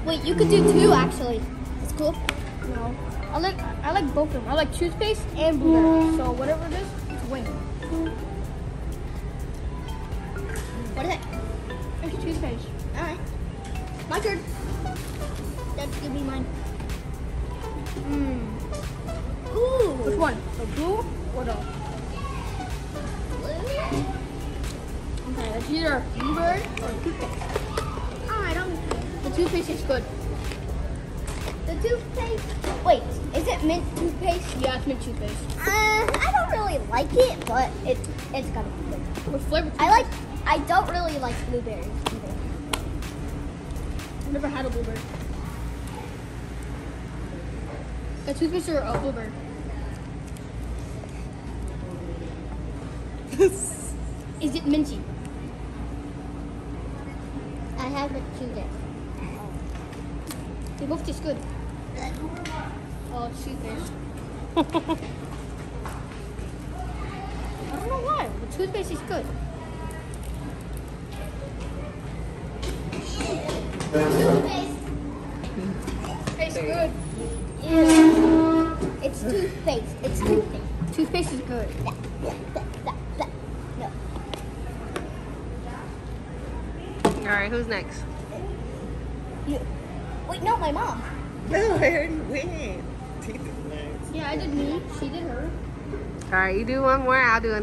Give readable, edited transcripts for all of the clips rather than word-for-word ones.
Wait, you could do two actually. It's cool. No, I like both of them. I like toothpaste and blueberry. So whatever it is, it's a win. What is it? It's toothpaste. All right. My turn. Dad, give me mine. Ooh. Which one? The blue or the blue? Okay, it's either blueberry or toothpaste. Oh, I don't. The toothpaste is good. The toothpaste. Wait, is it mint toothpaste? Yeah, it's mint toothpaste. I don't really like it, but it's gotta be good. What flavor? I don't really like blueberries either. I've never had a blueberry. A toothpaste or a blueberry? Is it minty? I haven't chewed it. They both taste good. Oh, it's toothpaste. I don't know why. The toothpaste is good. Toothpaste. Tastes good. Yeah. It's toothpaste. It's toothpaste. Toothpaste is good. No. Alright, who's next? You. Wait, no, my mom. No, I already went. Teeth is nice. Yeah, I did me. She did her. Alright, you do one more, I'll do it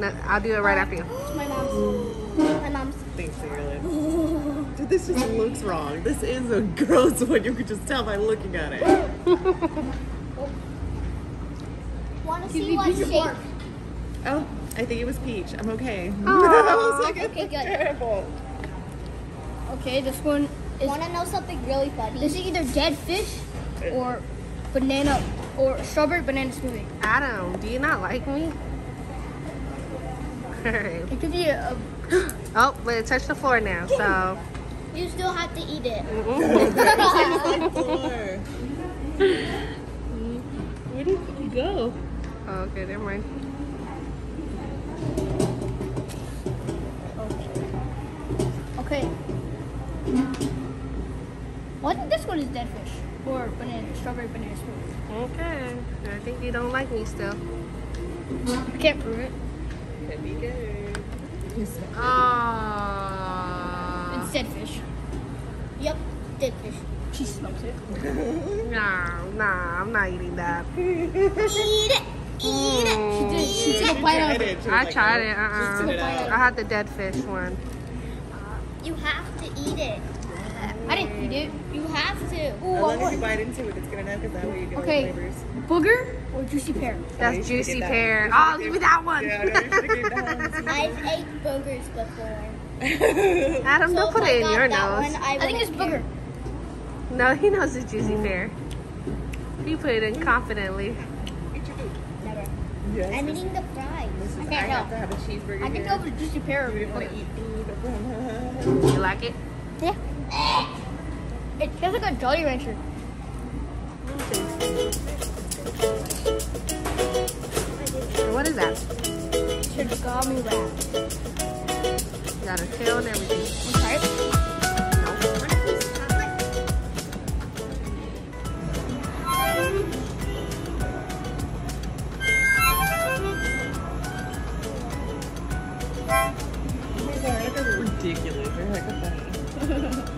right after you. It's my mom's. My mom's. Thanks, Marilyn. Dude, this just looks wrong. This is a gross one. You could just tell by looking at it. Want to see what shape? Oh, I think it was peach. I'm okay. Oh. I was like, Okay, good. terrible. Okay, this one is. Want to know something really funny? This is either dead fish or banana or strawberry banana smoothie. Adam, do you not like me? Alright. It could be a. Oh, but it touched the floor now, so. You still have to eat it. Where did you go? Oh, okay, never mind. Okay. Well, I think this one is dead fish or strawberry banana smoothie. Okay. I think you don't like me still. I can't prove it. Could be good. Oh. It's dead fish. Yep, dead fish. She smokes it. Nah, I'm not eating that. Eat it. Eat it. She took a bite out of it. I tried it. Just spit it out. I had the dead fish one. You have to eat it. I didn't eat it. You have to. As long as you bite into it, it's good enough because that way you get all the Okay, flavors. booger or juicy pear? you That's should juicy get that pear. one. Oh, give me that one. Yeah, no, you should have given that one. I've ate boogers before. Adam, don't put it in your nose. I think it's booger. No, he knows it's juicy pear. He put it in confidently. Never. Yes, I'm eating the fries. I I can't have to tell. have a cheeseburger I can here. tell if it's juicy pear or You didn't want to booger. eat food. You like it? Yeah. It tastes like a Jolly Rancher. What is that? Shigami wrap. Got a tail and everything. Want to try it? Ridiculous. They're like a funny.